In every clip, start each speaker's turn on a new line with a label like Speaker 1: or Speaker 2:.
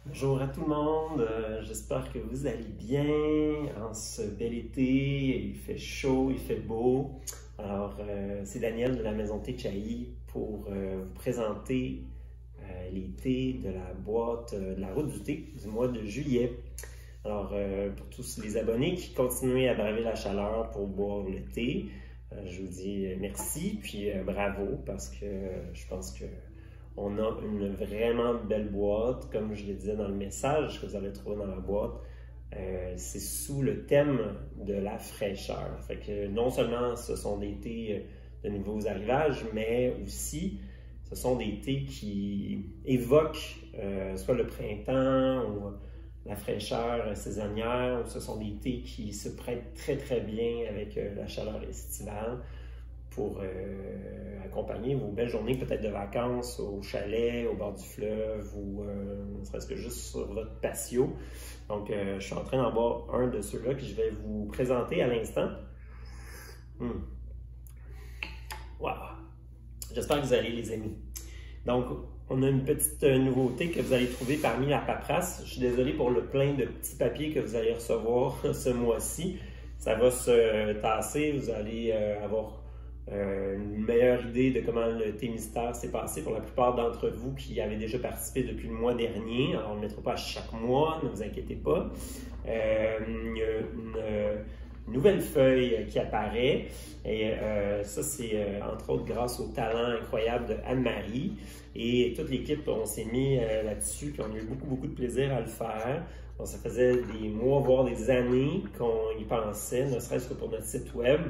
Speaker 1: Bonjour à tout le monde, j'espère que vous allez bien en ce bel été, il fait chaud, il fait beau. Alors, c'est Daniel de la Maison Thé Chahi pour vous présenter les thés de la boîte de la route du thé du mois de juillet. Alors, pour tous les abonnés qui continuent à braver la chaleur pour boire le thé, je vous dis merci, puis bravo, parce que je pense que on a une vraiment belle boîte, comme je le disais dans le message que vous allez trouver dans la boîte. C'est sous le thème de la fraîcheur. Fait que non seulement ce sont des thés de nouveaux arrivages, mais aussi ce sont des thés qui évoquent soit le printemps ou la fraîcheur saisonnière, ou ce sont des thés qui se prêtent très très bien avec la chaleur estivale pour accompagner vos belles journées, peut-être de vacances au chalet, au bord du fleuve ou ne serait-ce que juste sur votre patio. Donc, je suis en train d'en boire un de ceux-là que je vais vous présenter à l'instant. Wow! J'espère que vous allez les aimer. Donc, on a une petite nouveauté que vous allez trouver parmi la paperasse. Je suis désolé pour le plein de petits papiers que vous allez recevoir ce mois-ci. Ça va se tasser, vous allez avoir une meilleure idée de comment le thé mystère s'est passé pour la plupart d'entre vous qui avez déjà participé depuis le mois dernier. Alors, on ne le mettra pas à chaque mois, ne vous inquiétez pas. Il y a une nouvelle feuille qui apparaît et ça, c'est entre autres grâce au talent incroyable de Anne-Marie. Et toute l'équipe, on s'est mis là-dessus, puis on a eu beaucoup de plaisir à le faire. Bon, ça faisait des mois, voire des années qu'on y pensait, ne serait-ce que pour notre site web.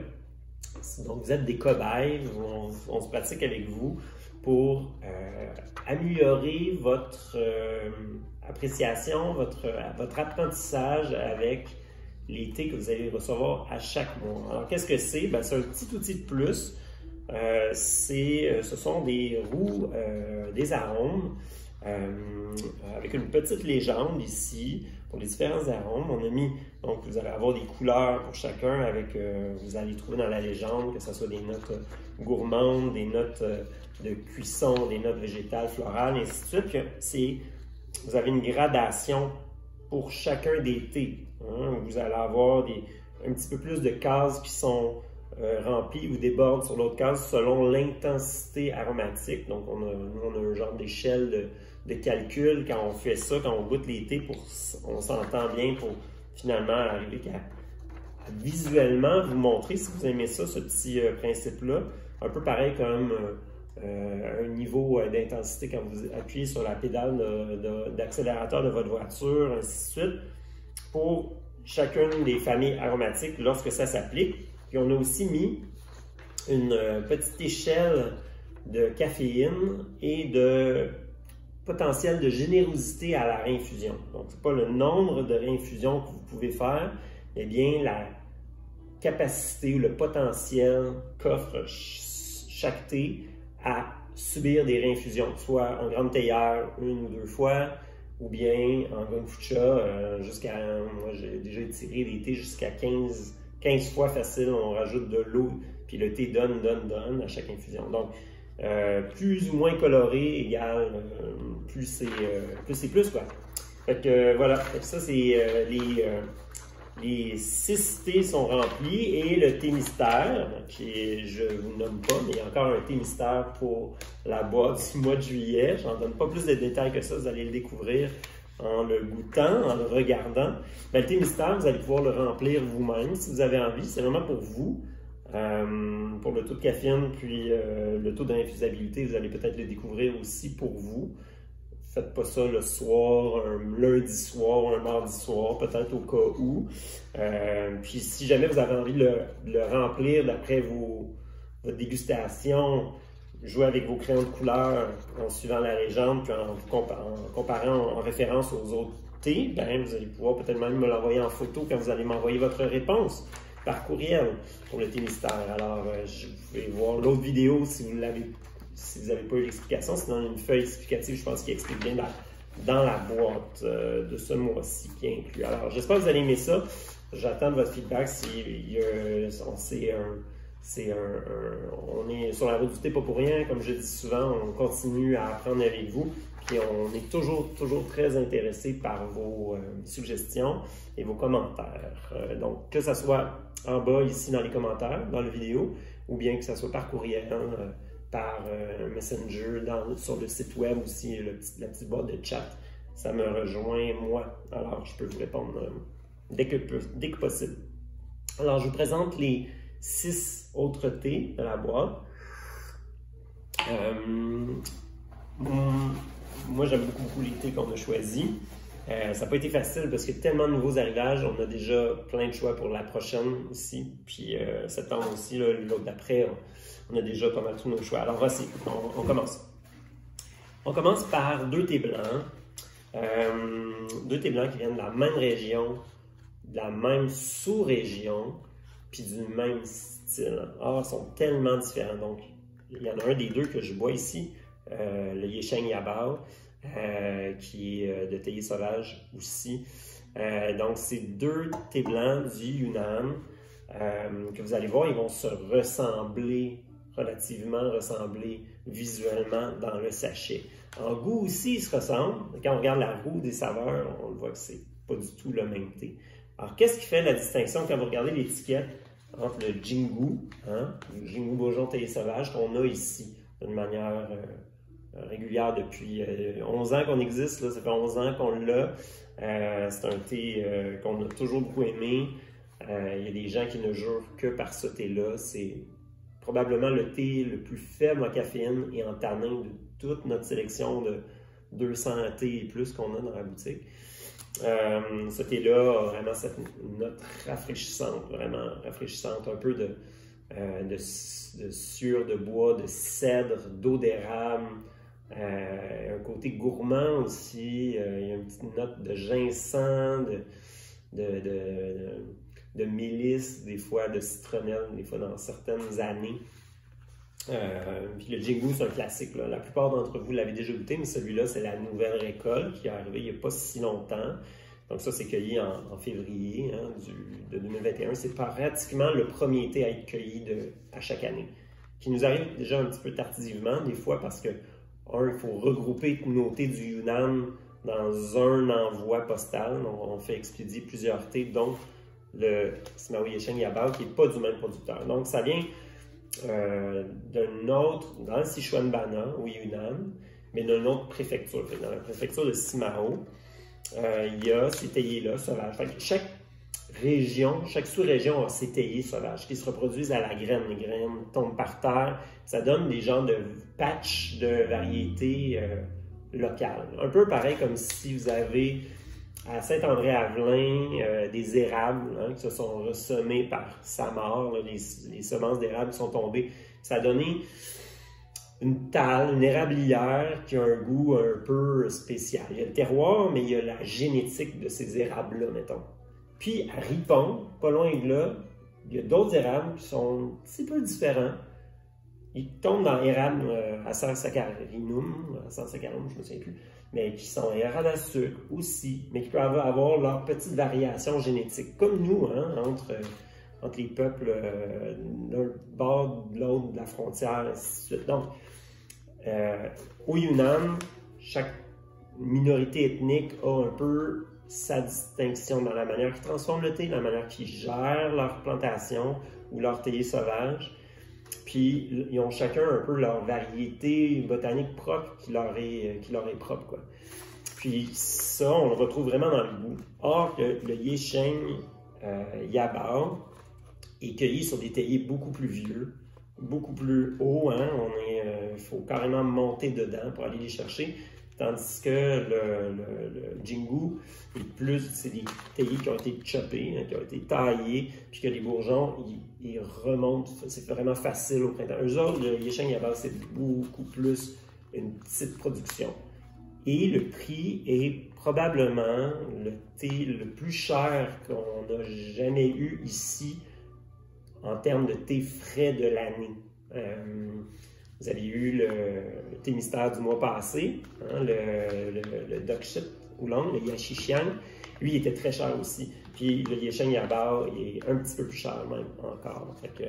Speaker 1: Donc, vous êtes des cobayes, on se pratique avec vous pour améliorer votre appréciation, votre apprentissage avec les thés que vous allez recevoir à chaque mois. Alors, qu'est-ce que c'est? Ben, c'est un petit outil de plus. Ce sont des roues, des arômes, avec une petite légende ici pour les différents arômes. On a mis, donc vous allez avoir des couleurs pour chacun avec, vous allez trouver dans la légende que ce soit des notes gourmandes, des notes de cuisson, des notes végétales, florales, et ainsi de suite. Vous avez une gradation pour chacun des thés. Vous allez avoir un petit peu plus de cases qui sont remplies ou débordent sur l'autre case selon l'intensité aromatique. Donc, nous, on a un genre d'échelle de calcul quand on fait ça, quand on goûte les thés, on s'entend bien pour finalement arriver à visuellement vous montrer, si vous aimez ça, ce petit principe-là. Un peu pareil comme un niveau d'intensité quand vous appuyez sur la pédale d'accélérateur de votre voiture, ainsi de suite, pour chacune des familles aromatiques lorsque ça s'applique. Puis on a aussi mis une petite échelle de caféine et de potentiel de générosité à la réinfusion. Donc, ce n'est pas le nombre de réinfusions que vous pouvez faire, mais bien la capacité ou le potentiel qu'offre chaque thé à subir des réinfusions, soit en grande théière une ou deux fois, ou bien en gonfucha moi j'ai déjà tiré des thés jusqu'à 15 fois facile, on rajoute de l'eau, puis le thé donne à chaque infusion. Donc, plus ou moins coloré égale plus c'est plus, quoi. Fait que voilà, ça c'est les 6 thés sont remplis et le thé mystère, qui je ne vous nomme pas, mais il y a encore un thé mystère pour la boîte du mois de juillet. Je n'en donne pas plus de détails que ça, vous allez le découvrir en le goûtant, en le regardant. Ben, le thé mystère, vous allez pouvoir le remplir vous-même si vous avez envie. C'est vraiment pour vous. Pour le taux de caféine, puis le taux d'infusabilité, vous allez peut-être le découvrir aussi pour vous. Faites pas ça le soir, un lundi soir, un mardi soir, peut-être au cas où. Puis si jamais vous avez envie de le remplir d'après votre dégustation, jouez avec vos crayons de couleur en suivant la légende, puis en comparant en référence aux autres thés, ben, vous allez pouvoir peut-être même me l'envoyer en photo quand vous allez m'envoyer votre réponse par courriel pour le thé mystère. Alors, je vais voir l'autre vidéo si vous n'avez pas eu l'explication. C'est dans une feuille explicative, je pense, qui explique bien dans la boîte de ce mois-ci qui est inclus. Alors, j'espère que vous allez aimer ça. J'attends votre feedback. On est sur la route du thé pas pour rien. Comme je dis souvent, on continue à apprendre avec vous. Puis on est toujours très intéressé par vos suggestions et vos commentaires. Donc, que ce soit en bas ici dans les commentaires, dans la vidéo, ou bien que ce soit par courriel, par Messenger, sur le site web aussi, la petite boîte de chat, ça me rejoint moi. Alors, je peux vous répondre dès que possible. Alors, je vous présente les 6 autres thés de la boîte. Moi, j'aime beaucoup les thés qu'on a choisis. Ça n'a pas été facile parce qu'il y a tellement de nouveaux arrivages. On a déjà plein de choix pour la prochaine aussi. Puis septembre aussi, l'autre d'après, on a déjà pas mal tous nos choix. Alors voici, on commence. On commence par 2 thés blancs. 2 thés blancs qui viennent de la même région, de la même sous-région, puis du même style. Ah, ils sont tellement différents. Donc, il y en a un des 2 que je bois ici, le Yesheng Yabao, qui est de théier sauvage aussi. Donc, c'est 2 thés blancs du Yunnan que vous allez voir, ils vont se relativement ressembler visuellement dans le sachet. En goût aussi, ils se ressemblent. Quand on regarde la roue des saveurs, on voit que c'est pas du tout le même thé. Alors, qu'est-ce qui fait la distinction quand vous regardez l'étiquette entre le Jingu, le Jingu Bourgeon théier sauvage qu'on a ici d'une manière régulière depuis 11 ans qu'on existe, là, ça fait 11 ans qu'on l'a. C'est un thé qu'on a toujours beaucoup aimé. Il y a des gens qui ne jurent que par ce thé-là. C'est probablement le thé le plus faible en caféine et en tanin de toute notre sélection de 200 thés et plus qu'on a dans la boutique. Ce thé-là a vraiment cette note rafraîchissante, vraiment rafraîchissante, un peu de sueur de bois, de cèdre, d'eau d'érable, un côté gourmand aussi, il y a une petite note de ginseng, de mélisse, des fois de citronnelle, des fois dans certaines années. Puis le Jingu, c'est un classique, là. La plupart d'entre vous l'avez déjà goûté, mais celui-là, c'est la nouvelle récolte qui est arrivée il n'y a pas si longtemps. Donc ça, c'est cueilli en février de 2021. C'est pratiquement le premier thé à être cueilli à chaque année, qui nous arrive déjà un petit peu tardivement, des fois, parce que, il faut regrouper nos thés du Yunnan dans un envoi postal. Donc, on fait expédier plusieurs thés, dont le Sima-Hui Yesheng Yabao, qui n'est pas du même producteur. Donc, ça vient d'un autre, dans le Sichuan-Bana, au Yunnan, mais d'une autre préfecture. Dans la préfecture de Simao, il y a ces théiers-là sauvages. Chaque région, chaque sous-région a ses théiers sauvages qui se reproduisent à la graine. Les graines tombent par terre. Ça donne des genres de patchs de variétés locales. Un peu pareil comme si vous avez à Saint-André-Avelin des érables qui se sont ressemés par sa mort. Les semences d'érable sont tombées. Ça a donné une talle, une érablière qui a un goût un peu spécial. Il y a le terroir, mais il y a la génétique de ces érables-là, mettons. Puis à Ripon, pas loin de là, il y a d'autres érables qui sont un petit peu différents. Ils tombent dans l'érable Acer-Saccharinum, je ne me souviens plus, mais qui sont érable à sucre aussi, mais qui peuvent avoir leur petite variation génétique, comme nous, entre les peuples d'un bord de l'autre de la frontière, ainsi de suite. Donc, au Yunnan, chaque minorité ethnique a un peu sa distinction dans la manière qu'ils transforment le thé, la manière qu'ils gèrent leur plantation ou leur théier sauvage. Puis, ils ont chacun un peu leur variété botanique propre qui leur est propre, quoi. Puis ça, on le retrouve vraiment dans le goût. Or, le Yesheng Yabao est cueilli sur des théiers beaucoup plus vieux, beaucoup plus hauts. Il faut carrément monter dedans pour aller les chercher. Tandis que le Jingu, c'est des théiers qui ont été choppés, qui ont été taillés, puis que les bourgeons, ils remontent. C'est vraiment facile au printemps. Eux autres, le Yesheng Yabao, c'est beaucoup plus une petite production. Et le prix est probablement le thé le plus cher qu'on a jamais eu ici en termes de thé frais de l'année. Vous avez eu le thé mystère du mois passé, le Dokshit Oolong, le Yachixiang. Lui, il était très cher aussi. Puis le Yesheng Yabao, il est un petit peu plus cher même encore. Fait que,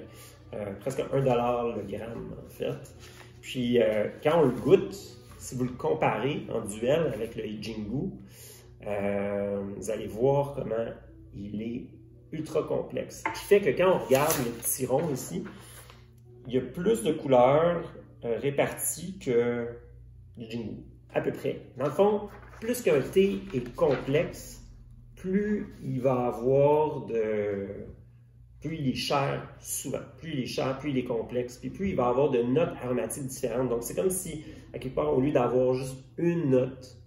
Speaker 1: presque $1 le gramme, en fait. Puis quand on le goûte, si vous le comparez en duel avec le Jingu, vous allez voir comment il est ultra complexe. Ce qui fait que quand on regarde le petit rond ici, il y a plus de couleurs réparties que le Jingu, à peu près. Dans le fond, plus qu'un thé est complexe, plus il va avoir de... Plus il est cher souvent. Plus il est cher, plus il est complexe. Puis plus il va avoir de notes aromatiques différentes. Donc c'est comme si, à quelque part, au lieu d'avoir juste une note,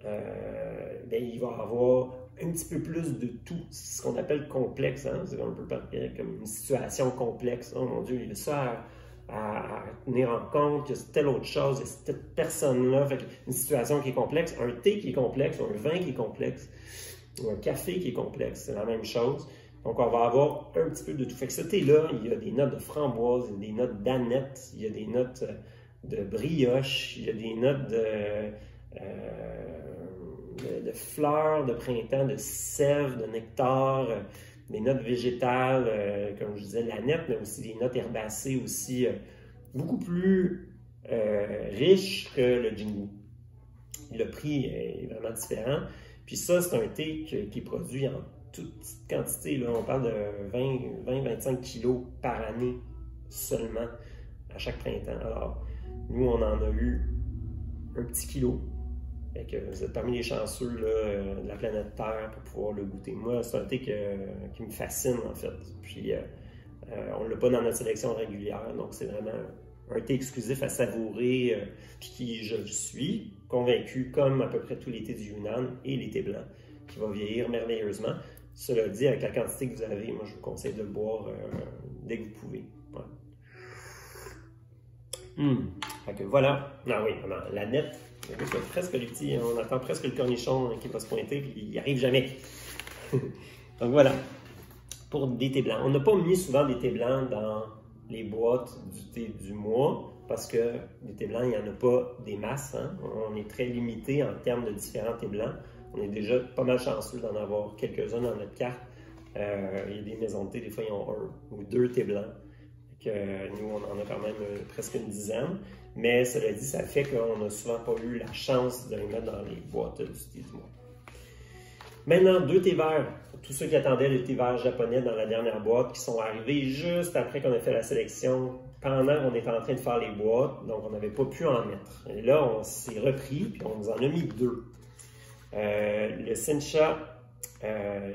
Speaker 1: il va avoir un petit peu plus de tout. C'est ce qu'on appelle complexe. Hein? C'est un peu comme une situation complexe. Oh mon Dieu, il y a ça à tenir en compte, il y a telle autre chose, il y a cette personne-là. Fait une situation qui est complexe, un thé qui est complexe, un vin qui est complexe, ou un café qui est complexe, c'est la même chose. Donc, on va avoir un petit peu de tout. Fait que ce thé-là, il y a des notes de framboise, il y a des notes d'aneth, il y a des notes de brioche, il y a des notes de fleurs de printemps, de sève, de nectar, des notes végétales, comme je disais, l'aneth, mais aussi des notes herbacées aussi, beaucoup plus riches que le Jingu. Le prix est vraiment différent. Puis ça, c'est un thé qui est produit en toute petite quantité. Là, on parle de 20-25 kilos par année seulement à chaque printemps. Alors, nous, on en a eu un petit kilo. Fait que vous êtes parmi les chanceux là, de la planète Terre pour pouvoir le goûter. Moi, c'est un thé qui me fascine, en fait. Puis, on ne l'a pas dans notre sélection régulière, donc c'est vraiment un thé exclusif à savourer, puis qui, je suis convaincu, comme à peu près tous les thés du Yunnan et les thés blancs, qui va vieillir merveilleusement. Cela dit, avec la quantité que vous avez, moi, je vous conseille de le boire dès que vous pouvez. Ouais. Fait que voilà. Ah oui, la nette. C'est presque les petits, on attend presque le cornichon qui va se pointer, puis il n'y arrive jamais. Donc voilà, pour des thés blancs. On n'a pas mis souvent des thés blancs dans les boîtes du thé du mois, parce que les thés blancs, il n'y en a pas des masses. Hein? On est très limité en termes de différents thés blancs. On est déjà pas mal chanceux d'en avoir quelques-uns dans notre carte. Il y a des maisons de thé, des fois, ils ont un ou deux thés blancs. Nous, on en a quand même presque une dizaine. Mais cela dit, ça fait qu'on n'a souvent pas eu la chance de les mettre dans les boîtes du thé du mois. Maintenant, deux thés verts. Pour tous ceux qui attendaient les thés verts japonais dans la dernière boîte, qui sont arrivés juste après qu'on a fait la sélection, pendant qu'on était en train de faire les boîtes, donc on n'avait pas pu en mettre. Et là, on s'est repris, puis on nous en a mis deux. Le Sencha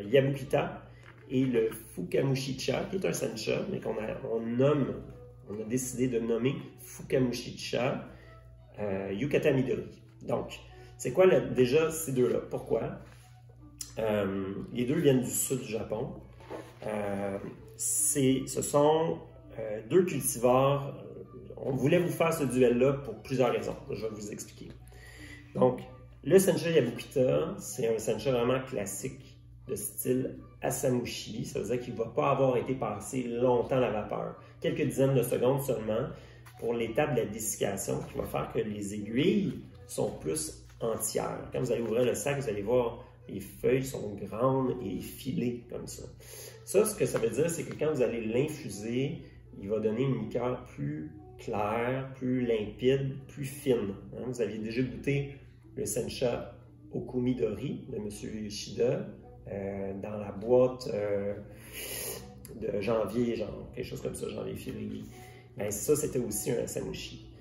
Speaker 1: Yabukita et le Fukamushicha, qui est un Sencha, mais on a décidé de nommer Fukamushicha Yukata Midori. Donc, c'est quoi déjà ces deux-là? Pourquoi? Les deux viennent du sud du Japon. Ce sont deux cultivars. On voulait vous faire ce duel-là pour plusieurs raisons. Je vais vous expliquer. Donc, le Sencha Yabukita, c'est un Sencha vraiment classique de style Asamushi. Ça veut dire qu'il ne va pas avoir été passé longtemps à la vapeur. Quelques dizaines de secondes seulement pour l'étape de la dessiccation qui va faire que les aiguilles sont plus entières. Quand vous allez ouvrir le sac, vous allez voir les feuilles sont grandes et effilées comme ça. Ça, ce que ça veut dire, c'est que quand vous allez l'infuser, il va donner une liqueur plus claire, plus limpide, plus fine. Hein? Vous aviez déjà goûté le Sencha Okumidori de M. Yoshida dans la boîte de janvier, genre quelque chose comme ça, janvier-février. Ben, ça, c'était aussi un Asamushi.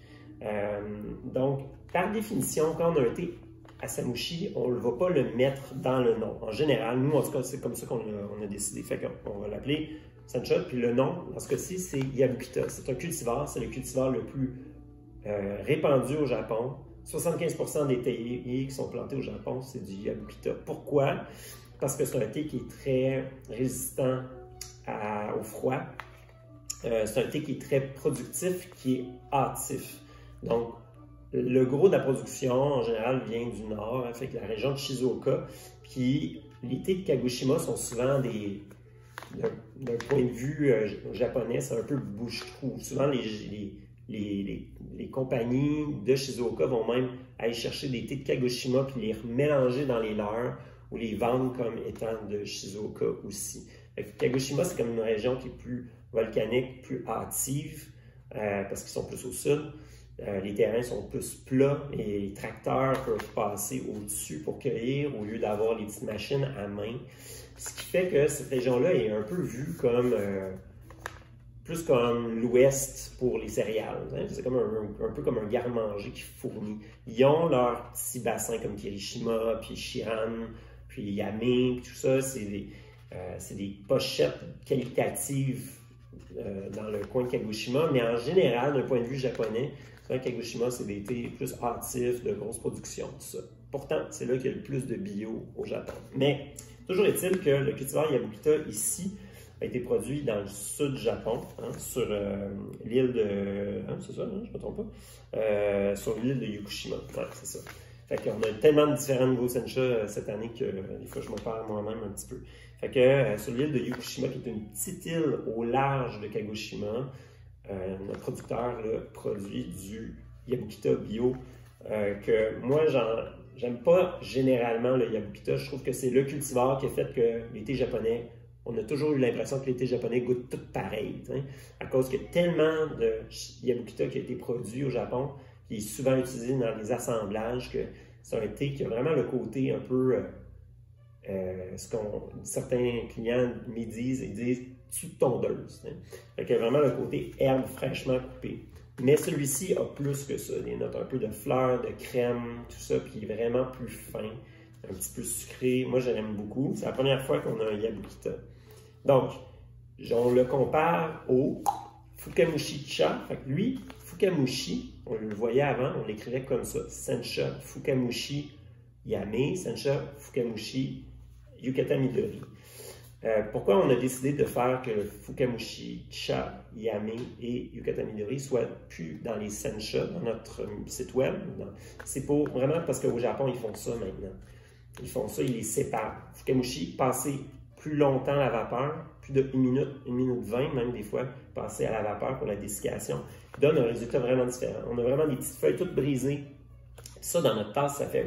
Speaker 1: Donc, par définition, quand on a un thé Asamushi, on ne va pas le mettre dans le nom. En général, nous, en tout cas, c'est comme ça qu'on a décidé. Fait qu'on va l'appeler Sencha, puis le nom, dans ce cas-ci, c'est Yabukita. C'est un cultivar, c'est le cultivar le plus répandu au Japon. 75% des théiers qui sont plantés au Japon, c'est du Yabukita. Pourquoi? Parce que c'est un thé qui est très résistant au froid. C'est un thé qui est très productif, qui est hâtif. Donc, le gros de la production, en général, vient du nord, hein, fait que la région de Shizuoka. Puis, les thés de Kagoshima sont souvent d'un point de vue japonais, c'est un peu bouche-trou. Souvent, les compagnies de Shizuoka vont même aller chercher des thés de Kagoshima puis les mélanger dans les leurs ou les vendre comme étant de Shizuoka aussi. Fait que Kagoshima, c'est comme une région qui est plus volcanique, plus hâtive, parce qu'ils sont plus au sud. Les terrains sont plus plats et les tracteurs peuvent passer au-dessus pour cueillir au lieu d'avoir les petites machines à main. Ce qui fait que cette région-là est un peu vue comme plus comme l'Ouest pour les céréales. Hein? C'est comme un peu comme un garde-manger qui fournit. Ils ont leurs petits bassins comme Kirishima, puis Shiran, puis Yame, puis tout ça. C'est des pochettes qualitatives dans le coin de Kagoshima, mais en général, d'un point de vue japonais, Kagoshima, c'est des thés plus hâtifs, de grosse production, tout ça. Pourtant, c'est là qu'il y a le plus de bio au Japon. Mais toujours est-il que le cultivar Yabukita, ici, a été produit dans le sud du Japon, hein, sur l'île de... Hein, c'est ça, hein, je ne me trompe pas? Sur l'île de Yukushima, ouais, c'est ça. Fait qu'on a tellement de différents niveaux sencha cette année que des fois, je me perds moi-même un petit peu. Fait que sur l'île de Yukushima, qui est une petite île au large de Kagoshima, notre producteur là, produit du Yabukita bio que moi, j'aime pas généralement le Yabukita. Je trouve que c'est le cultivar qui a fait que les thés japonais, on a toujours eu l'impression que les thés japonais goûtent tout pareil. T'sais, à cause qu'il y a tellement de Yabukita qui a été produit au Japon, qui est souvent utilisé dans les assemblages, que c'est un thé qui a vraiment le côté un peu... ce qu'on certains clients me disent, ils disent tondeuse. Hein? Fait qu'il y a vraiment le côté herbe fraîchement coupée. Mais celui-ci a plus que ça, des notes un peu de fleurs, de crème, tout ça, puis il est vraiment plus fin, un petit peu sucré. Moi, je l'aime beaucoup. C'est la première fois qu'on a un Yabukita. Donc, on le compare au Fukamushi Cha. Fait que lui, Fukamushi, on le voyait avant, on l'écrivait comme ça. Sencha Fukamushi Yame, Sencha Fukamushi Yukata Midori. Pourquoi on a décidé de faire que le Fukamushi Cha Yame et Yukata Midori soient plus dans les sencha, dans notre site web? C'est pour vraiment parce qu'au Japon, ils font ça maintenant. Ils font ça, ils les séparent. Fukamushi, passer plus longtemps à la vapeur, plus de 1 minute 20, même des fois, passer à la vapeur pour la dessiccation, donne un résultat vraiment différent. On a vraiment des petites feuilles toutes brisées. Ça, dans notre tasse, ça fait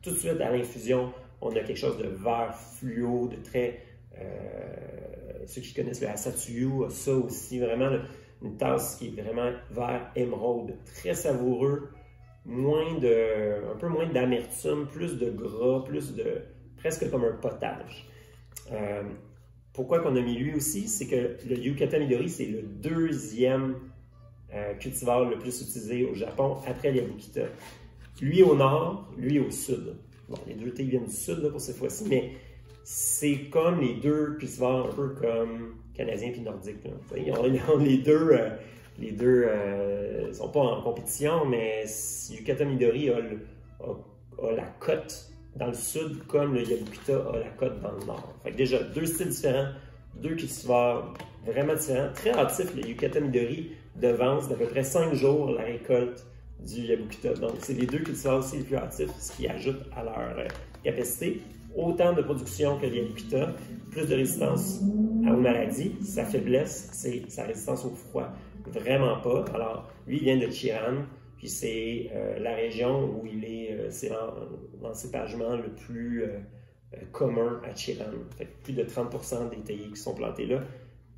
Speaker 1: tout de suite à l'infusion. On a quelque chose de vert fluo, de très... ceux qui connaissent le Asatsuyu, ça aussi, vraiment une tasse qui est vraiment vert émeraude, très savoureux, un peu moins d'amertume, plus de gras, presque comme un potage. Pourquoi qu'on a mis lui aussi, c'est que le Yukata Midori, c'est le deuxième cultivar le plus utilisé au Japon après le Yabukita. Lui au nord, lui au sud. Bon, les deux thés viennent du sud là, pour cette fois-ci, mais c'est comme les deux cultivars un peu comme canadiens et nordiques. Les deux ne sont pas en compétition, mais Yukata Midori a la cote dans le sud comme le Yabukita a la cote dans le nord. Fait que déjà, deux styles différents, deux cultivars vraiment différents. Très hâtifs, le Yukata Midori devance d'à peu près 5 jours la récolte du Yabukita. Donc, c'est les deux cultivars aussi les plus hâtifs, ce qui ajoute à leur capacité. Autant de production que le Yabukita, plus de résistance aux maladies. Sa faiblesse, c'est sa résistance au froid. Vraiment pas. Alors, lui, il vient de Chiran, puis c'est la région où c'est l'encépagement le plus commun à Chiran. Fait que plus de 30% des théiers qui sont plantés là,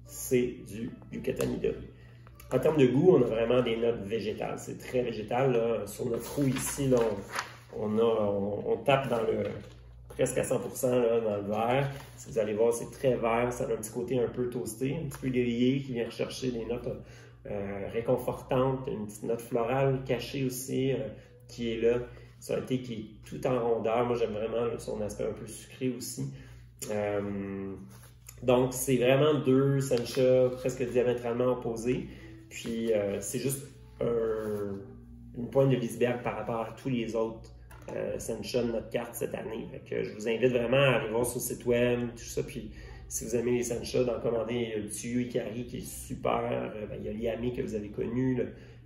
Speaker 1: c'est du Yukata Midori. En termes de goût, on a vraiment des notes végétales. C'est très végétal. Là. Sur notre roue ici, là, on tape dans presque à 100% là, dans le vert. Si vous allez voir, c'est très vert. Ça a un petit côté un peu toasté, un petit peu grillé qui vient rechercher des notes réconfortantes. Une petite note florale cachée aussi qui est là. C'est un thé qui est tout en rondeur. Moi, j'aime vraiment son aspect un peu sucré aussi. Donc, c'est vraiment deux sencha presque diamétralement opposés. Puis, c'est juste une pointe de l'iceberg par rapport à tous les autres sencha de notre carte cette année. Fait que je vous invite vraiment à aller voir sur le site web, tout ça. Puis, si vous aimez les sencha, d'en commander le Tsuyu Ikari qui est super. Il y a l'Yame que vous avez connu,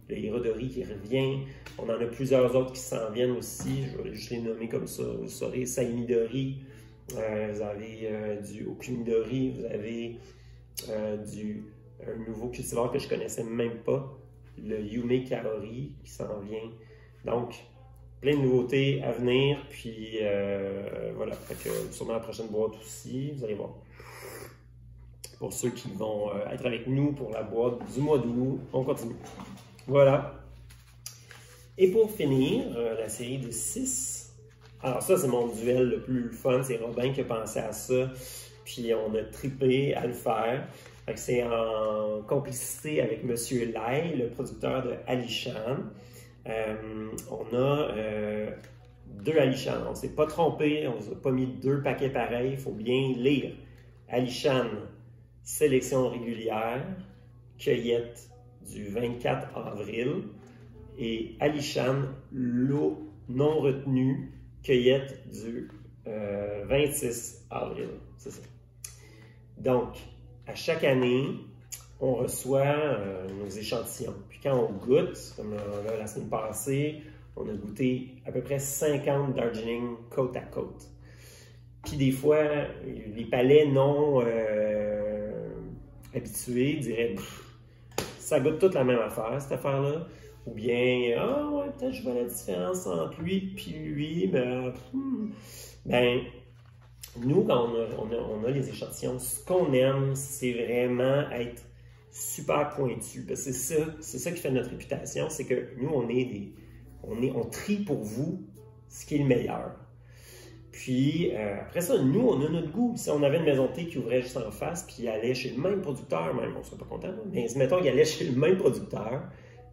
Speaker 1: le Hirodori qui revient. On en a plusieurs autres qui s'en viennent aussi. Je vais juste les nommer comme ça. Vous saurez Saimidori, vous avez du Okumidori, vous avez un nouveau cultivar que je ne connaissais même pas, le Yume Kaori qui s'en vient. Donc, plein de nouveautés à venir. Puis voilà, fait que sûrement la prochaine boîte aussi, vous allez voir. Pour ceux qui vont être avec nous pour la boîte du mois d'août, on continue. Voilà. Et pour finir, la série de 6. Alors ça, c'est mon duel le plus fun. C'est Robin qui a pensé à ça. Puis on a trippé à le faire. C'est en complicité avec M. Lai, le producteur de Alishan. On a 2 Alishan. On ne s'est pas trompé. On ne s'est pas mis 2 paquets pareils. Il faut bien lire. Alishan, sélection régulière, cueillette du 24 avril. Et Alishan, lot non retenu, cueillette du 26 avril. C'est ça. Donc, à chaque année, on reçoit nos échantillons. Puis quand on goûte, comme là, la semaine passée, on a goûté à peu près 50 Darjeeling côte à côte. Puis des fois, les palais non habitués diraient « ça goûte toute la même affaire, cette affaire-là ». Ou bien « ah ouais, peut-être je vois la différence entre lui et lui, ben, nous, quand on a les échantillons, ce qu'on aime, c'est vraiment être super pointu. Parce que c'est ça qui fait notre réputation, c'est que nous, on trie pour vous ce qui est le meilleur. Puis, après ça, nous, on a notre goût. Si on avait une maison de thé qui ouvrait juste en face, puis il allait chez le même producteur, même, on ne serait pas content, mais mettons qu'il allait chez le même producteur,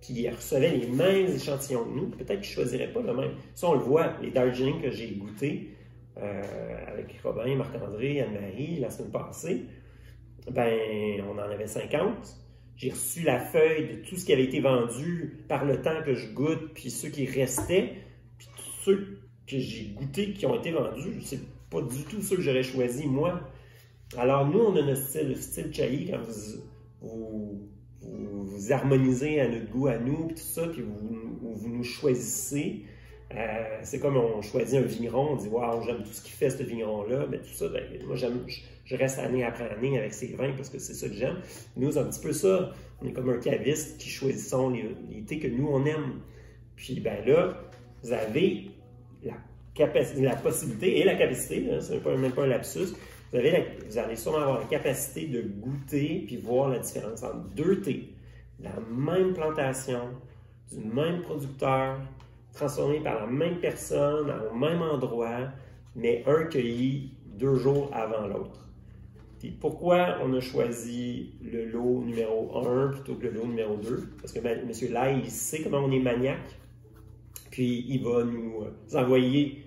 Speaker 1: puis il recevait les mêmes échantillons que nous, peut-être qu'il ne choisirait pas le même. Ça, on le voit, les Darjeeling que j'ai goûtés, avec Robin, Marc-André, Anne-Marie, la semaine passée, ben, on en avait 50. J'ai reçu la feuille de tout ce qui avait été vendu par le temps que je goûte, puis ceux qui restaient, puis tous ceux que j'ai goûtés qui ont été vendus, c'est pas du tout ceux que j'aurais choisi, moi. Alors, nous, on a notre style, le style Chai, quand vous harmonisez à notre goût, à nous, puis tout ça, puis vous nous choisissez. C'est comme on choisit un vigneron, on dit « Waouh, j'aime tout ce qu'il fait, ce vigneron-là. » Mais tout ça, ben, moi, je reste année après année avec ses vins parce que c'est ça que j'aime. Nous, c'est un petit peu ça. On est comme un caviste qui choisissons les thés que nous, on aime. Puis, ben là, vous avez la possibilité et la capacité, hein, c'est même pas un lapsus, vous allez sûrement avoir la capacité de goûter puis voir la différence entre 2 thés, de la même plantation, du même producteur, transformé par la même personne, au même endroit, mais un cueilli 2 jours avant l'autre. Puis pourquoi on a choisi le lot numéro 1 plutôt que le lot numéro 2? Parce que M. Lai, il sait comment on est maniaque, puis il va nous envoyer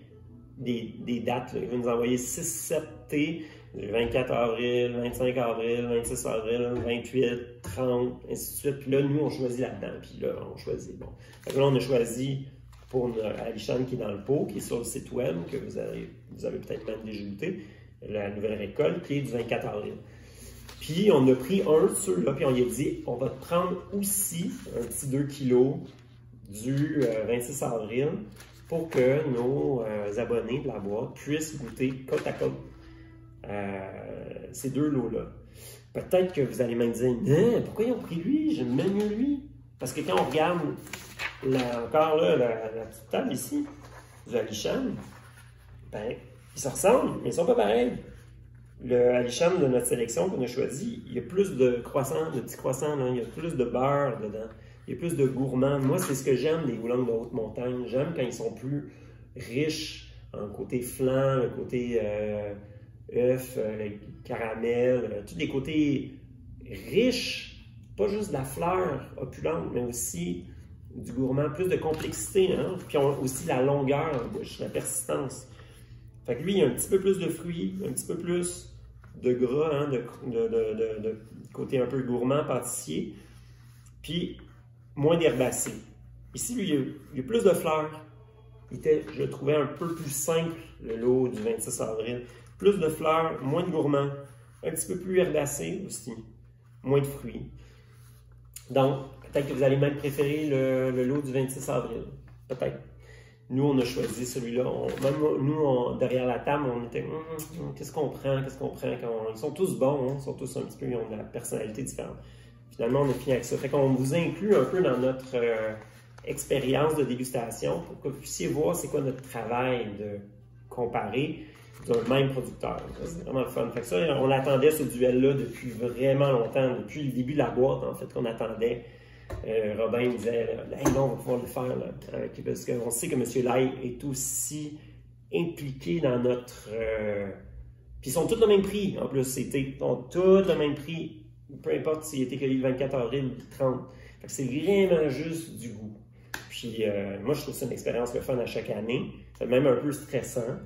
Speaker 1: des dates. Là. Il va nous envoyer 6-7 thés, le 24 avril, 25 avril, 26 avril, 28, 30, ainsi de suite. Puis là, nous, on choisit là-dedans. Puis là, on choisit, bon. Donc là, on a choisi pour Alishan qui est dans le pot, qui est sur le site web, que vous avez peut-être même déjà goûté, la nouvelle récolte, qui est du 24 avril. Puis, on a pris un de ceux-là, puis on lui a dit, on va te prendre aussi un petit 2 kilos du 26 avril pour que nos abonnés de la boîte puissent goûter côte à côte ces 2 lots-là. Peut-être que vous allez même dire, « Pourquoi ils ont pris lui? J'aime même mieux lui. » Parce que quand on regarde encore là, la petite table ici, du Alishan, ben, ils se ressemblent, mais ils ne sont pas pareils. Le Alishan de notre sélection qu'on a choisi, il y a plus de croissants, de petits croissants, là, il y a plus de beurre dedans, il y a plus de gourmands. Moi, c'est ce que j'aime des houblons de haute montagne. J'aime quand ils sont plus riches en côté flan, le côté œuf, caramel, tous les côtés riches, pas juste de la fleur opulente, mais aussi du gourmand, plus de complexité, hein? Puis aussi la longueur en bouche, la persistance. Fait que lui, il y a un petit peu plus de fruits, un petit peu plus de gras, hein, de côté un peu gourmand, pâtissier, puis moins d'herbacées. Ici, lui, il y a plus de fleurs. Je le trouvais un peu plus simple, le lot du 26 avril. Plus de fleurs, moins de gourmand, un petit peu plus herbacé aussi, moins de fruits. Donc, peut-être que vous allez même préférer le lot du 26 avril. Peut-être. Nous, on a choisi celui-là. Derrière la table, on était qu'est-ce qu'on prend? Ils sont tous bons, hein? Ils sont tous un petit peu, ils ont de la personnalité différente. Finalement, on a fini avec ça. Fait qu'on vous inclut un peu dans notre expérience de dégustation pour que vous puissiez voir c'est quoi notre travail de comparer d'un même producteur. C'est vraiment le fun. Fait que ça, on attendait ce duel-là depuis vraiment longtemps, depuis le début de la boîte, en fait, qu'on attendait Robin disait, là, non, on va pouvoir le faire, là, parce qu'on sait que M. Lai est aussi impliqué dans notre... Puis ils sont tous le même prix, en plus, ils ont tous le même prix, peu importe s'il a été cueilli le 24 avril ou le 30. Fait que c'est vraiment juste du goût. Puis moi, je trouve ça une expérience le fun à chaque année. C'est même un peu stressant.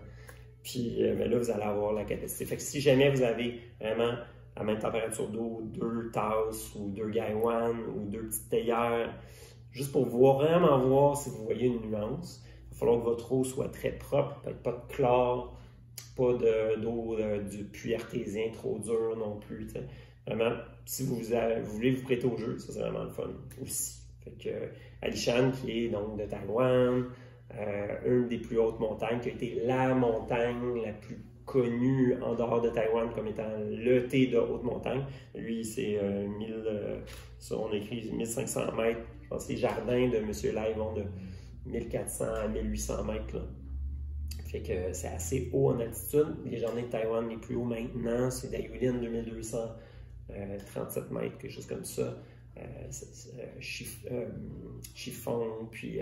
Speaker 1: Puis mais là, vous allez avoir la capacité. Fait que si jamais vous avez vraiment à la même température d'eau, 2 tasses ou 2 gaiwan ou 2 petites théières, juste pour vraiment voir si vous voyez une nuance, il va falloir que votre eau soit très propre, peut-être pas de chlore, pas d'eau du puits artésien trop dur non plus. T'sais. Vraiment, si vous voulez vous prêter au jeu, ça c'est vraiment le fun aussi. Fait que Alishan, qui est donc de Taïwan, une des plus hautes montagnes, qui a été la montagne la plus connue en dehors de Taïwan comme étant le thé de haute montagne. Lui, c'est on écrit 1500 mètres. Je pense que les jardins de M. Lai vont de 1400 à 1800 mètres. Là. Fait que c'est assez haut en altitude. Les jardins de Taïwan les plus hauts maintenant, c'est d'Ayulin 2237 mètres, quelque chose comme ça. Chiffon, puis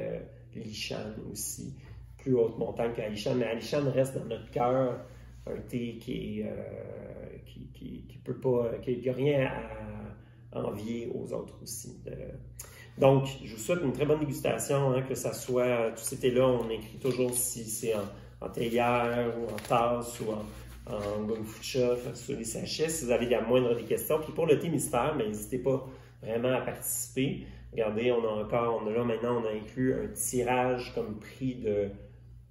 Speaker 1: Lishan aussi, plus haute montagne qu'Alishan. Mais Alishan reste dans notre cœur un thé qui peut pas, qui n'a rien à envier aux autres aussi. Donc, je vous souhaite une très bonne dégustation, hein, que ça soit, tous ces thés-là, on écrit toujours si c'est en théière ou en tasse ou en gongfucha, sur les sachets, si vous avez la moindre des questions. Puis pour le thé mystère, n'hésitez pas vraiment à participer. Regardez, on a maintenant, on a inclus un tirage comme prix de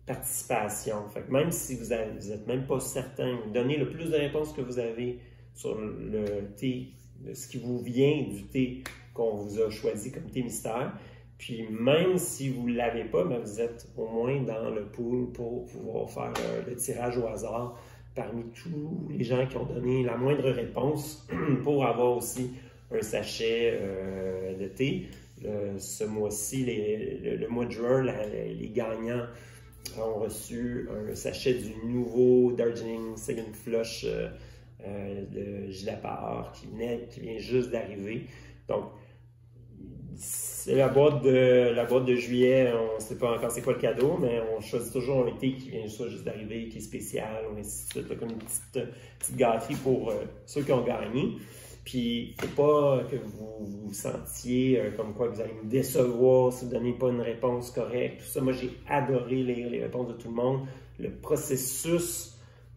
Speaker 1: participation. Fait que même si vous n'êtes même pas certain, donnez le plus de réponses que vous avez sur le thé, ce qui vous vient du thé qu'on vous a choisi comme thé mystère. Puis même si vous ne l'avez pas, vous êtes au moins dans le pool pour pouvoir faire le tirage au hasard parmi tous les gens qui ont donné la moindre réponse pour avoir aussi un sachet de thé. Ce mois-ci, le mois de juin, les gagnants ont reçu un sachet du nouveau Darjeeling Second Flush de Gilles Lapart qui vient juste d'arriver. Donc, c'est la boîte de juillet, on ne sait pas encore c'est quoi le cadeau, mais on choisit toujours un thé qui vient juste d'arriver, qui est spécial, ou ainsi de suite, comme une petite gâterie pour ceux qui ont gagné. Puis, il ne faut pas que vous vous sentiez comme quoi vous allez me décevoir si vous ne donnez pas une réponse correcte. Tout ça, moi, j'ai adoré les réponses de tout le monde. Le processus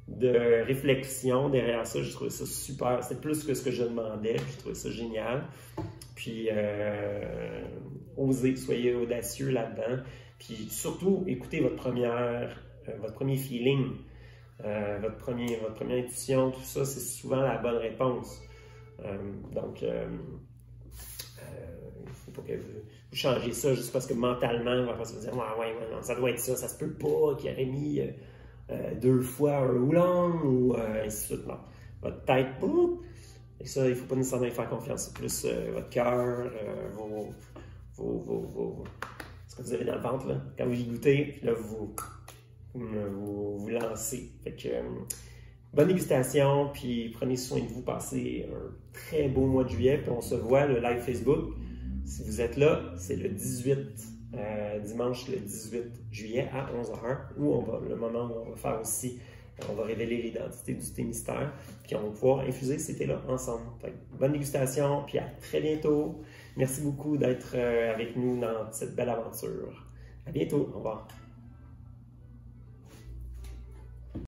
Speaker 1: de réflexion derrière ça, j'ai trouvé ça super. C'est plus que ce que je demandais. J'ai trouvé ça génial. Puis, osez, soyez audacieux là-dedans. Puis, surtout, écoutez votre premier feeling, votre première intuition, tout ça, c'est souvent la bonne réponse. Donc, il ne faut pas que vous changez ça juste parce que mentalement, on va pas se dire ouais, non, ça doit être ça se peut pas qu'il aurait mis 2 fois un oolong ou ainsi de suite. Non. Votre tête, et ça, il ne faut pas nécessairement y faire confiance. C'est plus votre cœur, ce que vous avez dans le ventre, là. Quand vous y goûtez, puis là, vous lancez. Fait que, bonne dégustation, puis prenez soin de vous, passez un très beau mois de juillet, puis on se voit le live Facebook. Si vous êtes là, c'est le 18, dimanche le 18 juillet à 11h, où le moment où on va faire aussi, on va révéler l'identité du thé mystère, puis on va pouvoir infuser ces thés-là ensemble. Fait, bonne dégustation, puis à très bientôt. Merci beaucoup d'être avec nous dans cette belle aventure. À bientôt, au revoir.